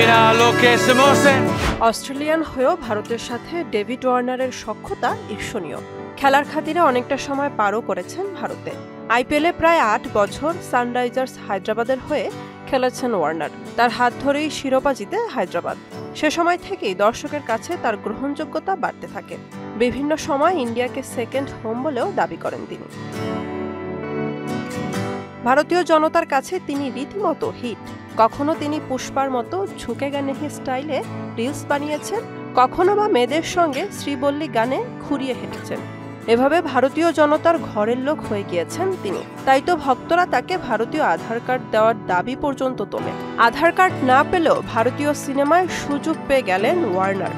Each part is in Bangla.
finalo che si mosse। Australian হয়েও ভারতের সাথে ডেভিড ওয়ার্নারের সখ্যতা ঈর্ষণীয়। খেলার খাতিরে অনেকটা সময় পারও করেছেন ভারতে। আইপিএলে প্রায় ৮ বছর সানরাইজার্স হায়দ্রাবাদের হয়ে খেলেছেন ওয়ার্নার। তার হাত ধরেই শিরোপা জিতে হায়দ্রাবাদ। সে সময় থেকেই দর্শকের কাছে তার গ্রহণযোগ্যতা বাড়তে থাকে। বিভিন্ন সময় ইন্ডিয়াকে সেকেন্ড হোম বলেও দাবি করেন তিনি। ভারতীয় জনতার কাছে তিনি রীতিমতো হিট। কখনো তিনি পুষ্পার মতো ঝুঁকে গানেহি স্টাইলে রিলস বানিয়েছেন, কখনো বা মেয়েদের সঙ্গে শ্রীবল্লী গানে খুঁড়িয়ে হেঁটেছেন। এভাবে ভারতীয় জনতার ঘরের লোক হয়ে গিয়েছেন তিনি। তাই তো ভক্তরা তাকে ভারতীয় আধার কার্ড দেওয়ার দাবি পর্যন্ত তোলে। আধার কার্ড না পেলেও ভারতীয় সিনেমায় সুযোগ পেয়ে গেলেন ওয়ার্নার।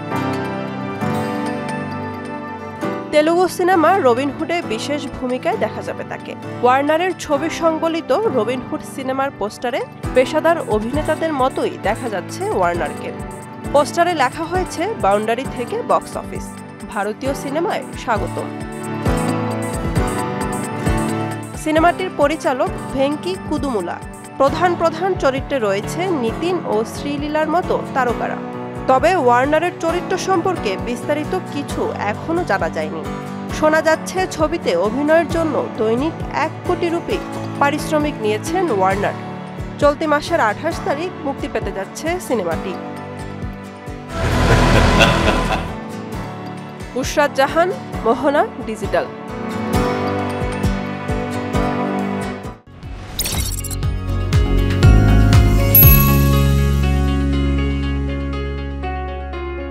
তেলুগু সিনেমা রবিনহুডে বিশেষ ভূমিকায় দেখা যাবে তাকে। ওয়ার্নারের ছবি সংবলিত রবিনহুড সিনেমার পোস্টারে পেশাদার অভিনেতাদের মতোই দেখা যাচ্ছে ওয়ার্নারকে। পোস্টারে লেখা হয়েছে বাউন্ডারি থেকে বক্স অফিস, ভারতীয় সিনেমায় স্বাগতম। সিনেমাটির পরিচালক ভেঙ্কি কুদুমুলা। প্রধান চরিত্রে রয়েছে নিতিন ও শ্রীলীলার মতো তারকারা। তবে ওয়ার্নারের চরিত্র সম্পর্কে বিস্তারিত কিছু এখনো জানা যায়নি। শোনা যাচ্ছে ছবিতে অভিনয়ের জন্য দৈনিক 1 কোটি রুপি পারিশ্রমিক নিয়েছেন ওয়ার্নার। চলতি মাসের 28 তারিখ মুক্তি পেতে যাচ্ছে সিনেমাটি। উশরাত জাহান, মোহনা ডিজিটাল।